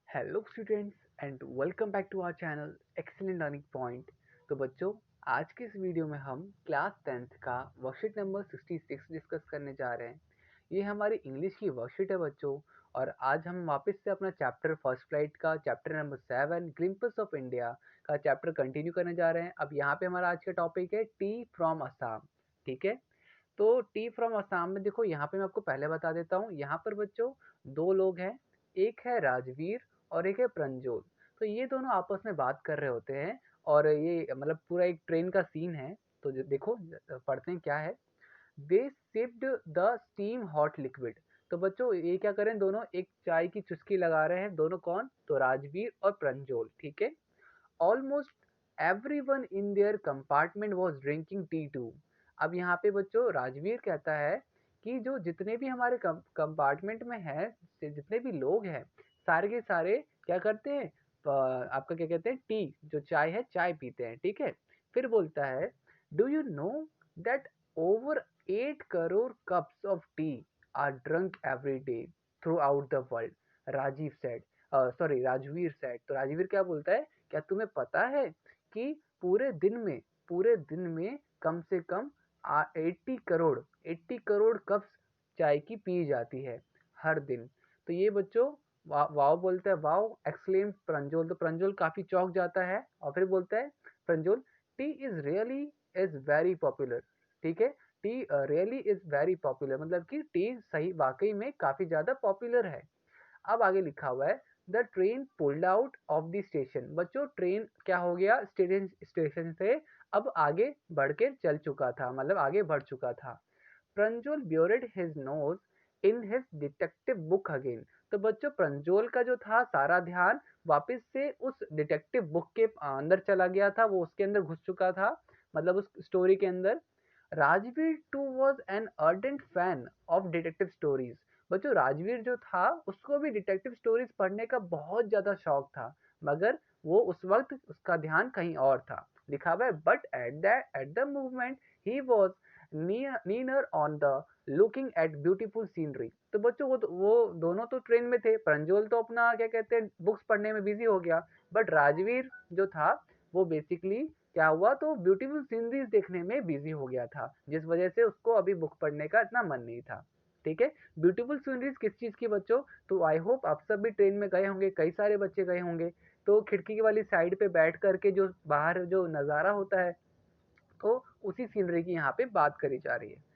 Hello students and welcome back to our channel excellent learning point. तो बच्चों, आज के इस वीडियो में हम क्लास 10th का वर्कशीट नंबर 66 डिस्कस करने जा रहे हैं। ये हमारी इंग्लिश की वर्कशीट है बच्चों। और आज हम वापस से अपना चैप्टर फर्स्ट फ्लाइट का चैप्टर नंबर 7 ग्लिम्पस ऑफ इंडिया का चैप्टर कंटिन्यू करने जा रहे हैं। अब यहाँ पे हमारा आज का टॉपिक है टी फ्रॉम असम। ठीक है, तो टी फ्रॉम असम में देखो, यहाँ पे मैं आपको पहले बता देता हूँ। यहाँ पर बच्चों दो लोग हैं, एक है राजवीर और एक है प्रंजोल। तो ये दोनों आपस में बात कर रहे होते हैं और ये मतलब पूरा एक ट्रेन का सीन है। तो देखो, पढ़ते हैं क्या है। They sipped the steam hot liquid. तो बच्चों ये क्या करें, दोनों एक चाय की चुस्की लगा रहे हैं। दोनों कौन? तो राजवीर और प्रंजोल। ठीक है। Almost everyone in their compartment was drinking tea too. अब यहाँ पे बच्चों राजवीर कहता है कि जो जितने भी हमारे कंपार्टमेंट में हैं, जितने भी लोग हैं, सारे के सारे क्या करते हैं, आपका क्या कहते हैं, टी जो चाय है, चाय पीते हैं। ठीक है। फिर बोलता है, do you know that over 8 crore cups of tea are drunk every day throughout the world. Rajiv said, sorry Rajveer said. तो राजवीर क्या बोलता है, क्या तुम्हें पता है कि पूरे दिन में कम से कम 80 करोड़ कप्स चाय की पी जाती है हर दिन। तो ये बच्चों वाव बोलता है, वाव एक्सक्लेम प्रंजोल। तो प्रंजोल काफी चौंक जाता है और फिर बोलता है प्रंजोल, टी इज वेरी पॉपुलर। ठीक है, T really is very popular, मतलब कि टी सही वाकई में काफी ज्यादा पॉपुलर है। अब आगे लिखा हुआ है, the train pulled out of the station. बच्चों ट्रेन क्या हो गया, स्टेशन से अब आगे बढ़ के चल चुका था, मतलब आगे बढ़ चुका था। Pranjol burrowed his nose in his detective book again. तो बच्चों प्रंजोल का जो था सारा ध्यान वापस से उस डिटेक्टिव बुक के अंदर चला गया था, वो उसके अंदर घुस चुका था, मतलब उस स्टोरी के अंदर। Rajveer too was an ardent fan of detective stories. बच्चों राजवीर जो था उसको भी डिटेक्टिव स्टोरीज पढ़ने का बहुत ज्यादा शौक था, मगर वो उस वक्त उसका ध्यान कहीं और था। लिखा हुआ है, but at the movement he was keener on the looking at beautiful scenery. तो बच्चों वो दोनों तो ट्रेन में थे। प्रंजोल तो अपना क्या कहते हैं बुक्स पढ़ने में बिजी हो गया, बट राजवीर जो था वो बेसिकली क्या हुआ, तो ब्यूटीफुल सीनरीज देखने में बिजी हो गया था, जिस वजह से उसको अभी बुक पढ़ने का इतना मन नहीं था। ठीक है। ब्यूटीफुल सीनरीज किस चीज की बच्चों? तो आई होप आप सब भी ट्रेन में गए होंगे, कई सारे बच्चे गए होंगे। तो खिड़की वाली साइड पे बैठ करके जो बाहर जो नज़ारा होता है, तो उसी सीनरी की यहाँ पे बात करी जा रही है।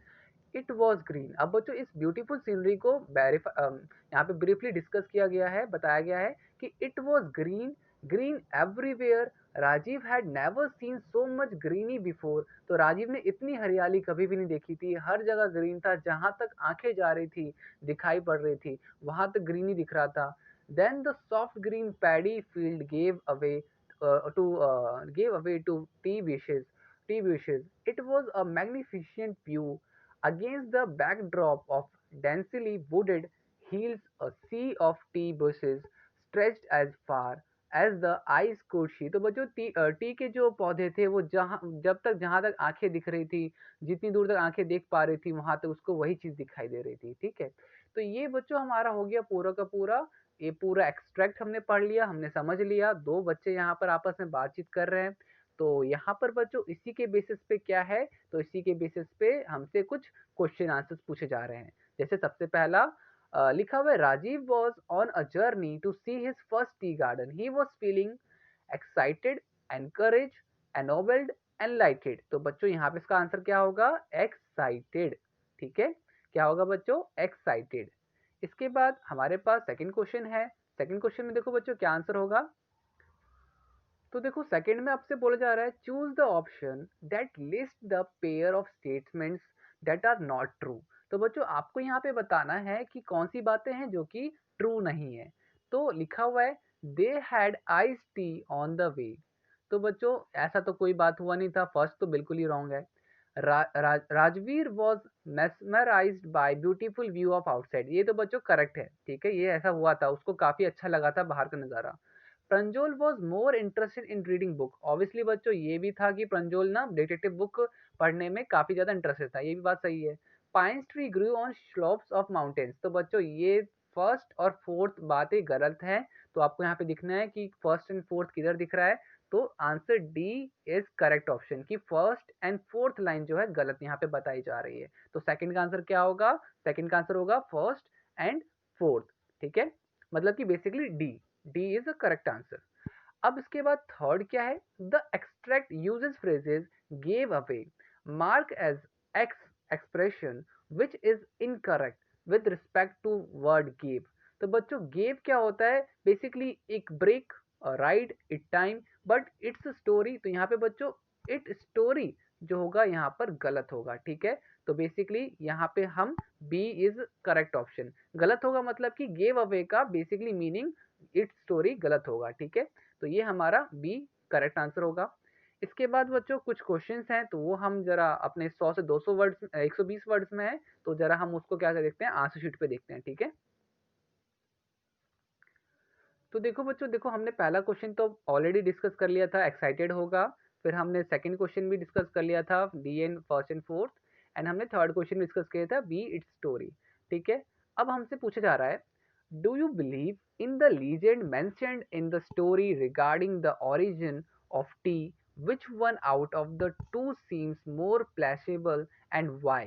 It was green. अब बच्चों इस ब्यूटीफुल सीनरी को यहाँ पे ब्रीफली डिस्कस किया गया है, बताया गया है कि it was green, green everywhere. Rajiv had never seen so much greeny before. तो राजीव ने इतनी हरियाली कभी भी नहीं देखी थी, हर जगह ग्रीन था, जहां तक आंखें जा रही थी, दिखाई पड़ रही थी, वहां तक ग्रीनी दिख रहा था। Then the soft green paddy field gave away to tea bushes. It was a magnificent view. Against the backdrop of densely wooded hills, a sea of tea bushes stretched as far as the eyes could see। तो बच्चों T के जो पौधे थे वो जहाँ तक आंखें दिख रही थी, जितनी दूर तक आंखें देख पा रही थी, वहां तक उसको वही चीज दिखाई दे रही थी। ठीक है। तो ये बच्चों हमारा हो गया पूरा का पूरा, ये पूरा एक्सट्रैक्ट हमने पढ़ लिया, हमने समझ लिया। दो बच्चे यहाँ पर आपस में बातचीत कर रहे हैं। तो यहाँ पर बच्चों इसी के बेसिस पे क्या है, तो इसी के बेसिस पे हमसे कुछ क्वेश्चन आंसर्स पूछे जा रहे हैं। जैसे सबसे पहला लिखा हुआ है, Rajeev was on a journey to see his first tea garden. He was feeling excited, encourage, ennobled, enlightened. तो बच्चों यहाँ पे इसका आंसर क्या होगा? एक्साइटेड। ठीक है, क्या होगा बच्चों? एक्साइटेड। इसके बाद हमारे पास सेकंड क्वेश्चन है। सेकंड क्वेश्चन में देखो बच्चों क्या आंसर होगा। तो देखो सेकंड में आपसे बोला जा रहा है, choose the option that lists the pair of statements that are not true. तो बच्चों आपको यहाँ पे बताना है कि कौन सी बातें हैं जो कि ट्रू नहीं है। तो लिखा हुआ है, they had ice tea on the way. तो बच्चों ऐसा तो कोई बात हुआ नहीं था, फर्स्ट तो बिल्कुल ही रॉन्ग है। Rajveer was mesmerised by beautiful view of outside. ये तो बच्चों करेक्ट है। ठीक है, ये ऐसा हुआ था, उसको काफी अच्छा लगा था बाहर का नजारा। Pranjol was more interested in reading book. Obviously बच्चों ये भी था कि प्रंजोल ना डिटेक्टिव बुक पढ़ने में काफी ज्यादा इंटरेस्टेड था, ये भी बात सही है। Pine tree grew on slopes of mountains. तो बच्चों ये फर्स्ट और फोर्थ बातें गलत हैं, तो आपको यहाँ पे दिखना है कि फर्स्ट एंड फोर्थ किधर दिख रहा है। तो answer D is correct option, कि फर्स्ट एंड फोर्थ लाइन जो है गलत यहाँ पे बताई जा रही है। तो सेकंड का आंसर क्या होगा? सेकंड का आंसर होगा फर्स्ट एंड फोर्थ। ठीक है, मतलब कि basically D, D is the correct answer. अब इसके बाद थर्ड क्या है? The extract uses phrases gave away mark as ex expression which is incorrect with respect to word gave. तो बच्चों गेव क्या होता है? बेसिकली एक break, ride, it time, but it's story. तो यहाँ पे बच्चों इट स्टोरी जो होगा यहाँ पर गलत होगा। ठीक है, तो बेसिकली यहाँ पे हम बी इज करेक्ट ऑप्शन, गलत होगा मतलब कि गेव अवे का बेसिकली मीनिंग इट स्टोरी गलत होगा। ठीक है, तो ये हमारा बी करेक्ट आंसर होगा। इसके बाद बच्चों कुछ क्वेश्चंस हैं, तो वो हम जरा अपने 100 से 200 वर्ड्स 120 वर्ड्स में है, तो जरा हम उसको क्या कर देखते हैं, आंसर शीट पे देखते हैं। ठीक है, तो देखो बच्चों, देखो हमने पहला क्वेश्चन तो ऑलरेडी डिस्कस कर लिया था, एक्साइटेड होगा। फिर हमने सेकंड क्वेश्चन भी डिस्कस कर लिया था, D and first and fourth. And हमने थर्ड क्वेश्चन डिस्कस किया था, बी इट्स स्टोरी। ठीक है, अब हमसे पूछा जा रहा है, do you believe in the legend mentioned in the story regarding the origin of tea? Which one out of the two seems more plausible and why?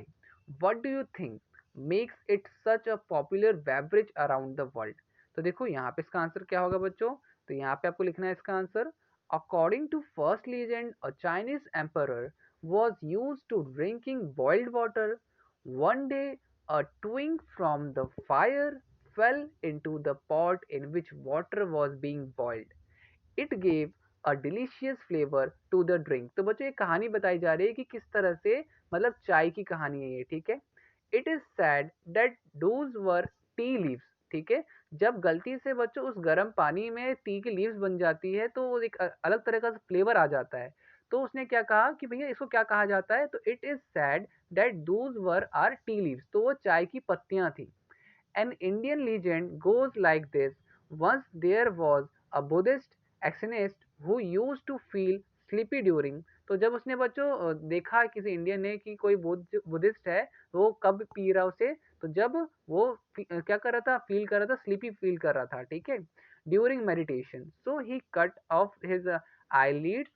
What do you think makes it such a popular beverage around the world? तो देखो यहाँ पे इसका answer क्या होगा बच्चों? तो यहाँ पे आपको लिखना है इसका answer, according to first legend a Chinese emperor was used to drinking boiled water. One day a twig from the fire fell into the pot in which water was being boiled. It gave a delicious flavor to the drink. तो बच्चों ये कहानी बताई जा रही है कि किस तरह से, मतलब चाय की कहानी है ये। ठीक है, it is sad that those were tea leaves. ठीक है, जब गलती से बच्चों उस गर्म पानी में टी की लीव्स बन जाती है तो एक अलग तरह का फ्लेवर आ जाता है। तो उसने क्या कहा कि भैया इसको क्या कहा जाता है? तो it is sad that those were R tea leaves, तो वो चाय की पत्तियां थी। An Indian legend goes like this. Once there was a Buddhist ascetic who used to feel sleepy during. तो जब उसने बच्चों देखा किसी इंडियन ने कि कोई बुद्धिस्ट है, वो कब पी रहा उसे, तो जब वो क्या कर रहा था, फील कर रहा था, स्लीपी फील कर रहा था। ठीक है, during meditation, so he cut off his eyelids.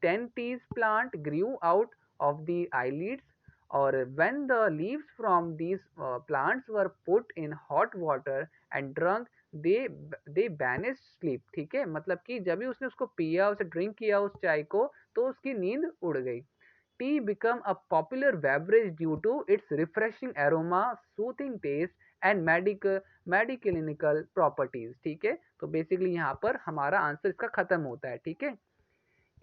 10 teas plant grew out of the eyelids, or when the leaves from these plants were put in hot water and drunk, they banished sleep. ठीक है, मतलब कि जब भी उसने उसको पिया, उसे ड्रिंक किया उस चाय को, तो उसकी नींद उड़ गई। Tea became a popular beverage due to its refreshing aroma, soothing taste and medicinal properties. ठीक है, तो बेसिकली यहाँ पर हमारा आंसर इसका खत्म होता है। ठीक है,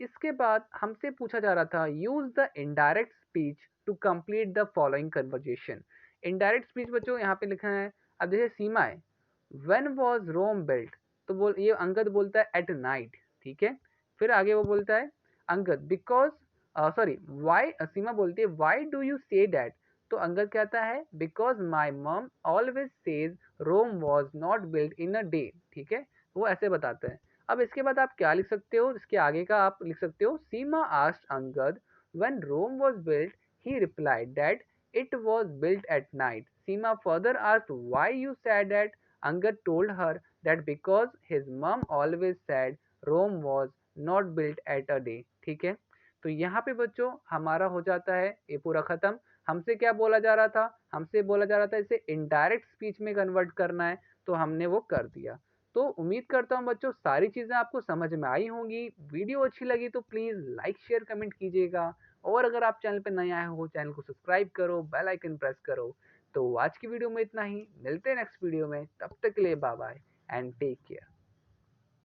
इसके बाद हमसे पूछा जा रहा था, use the indirect speech to complete the following conversation. Indirect speech बच्चों यहाँ पे लिखा है, अब जैसे सीमा है, व्हेन वाज रोम बिल्ट, तो बोल ये अंगद बोलता है एट नाइट। ठीक है, फिर आगे वो बोलता है Angad because, sorry why, Seema बोलती है why do you say that, तो अंगद कहता है because my mum always says Rome was not built in a day. ठीक है, वो ऐसे बताते हैं। अब इसके बाद आप क्या लिख सकते हो, इसके आगे का आप लिख सकते हो, Seema asked Angad when Rome was built, he replied that it was built at night. Seema further asked why you said that, Angad told her that because his mum always said Rome was not built at a day. ठीक है, तो यहाँ पे बच्चों हमारा हो जाता है ये पूरा खत्म। हमसे क्या बोला जा रहा था? हमसे बोला जा रहा था इसे इनडायरेक्ट स्पीच में कन्वर्ट करना है, तो हमने वो कर दिया। तो उम्मीद करता हूँ बच्चों सारी चीज़ें आपको समझ में आई होंगी। वीडियो अच्छी लगी तो प्लीज़ लाइक शेयर कमेंट कीजिएगा, और अगर आप चैनल पर नए आए हो चैनल को सब्सक्राइब करो, बेल आइकन प्रेस करो। तो आज की वीडियो में इतना ही, मिलते हैं नेक्स्ट वीडियो में, तब तक के लिए bye bye and take care.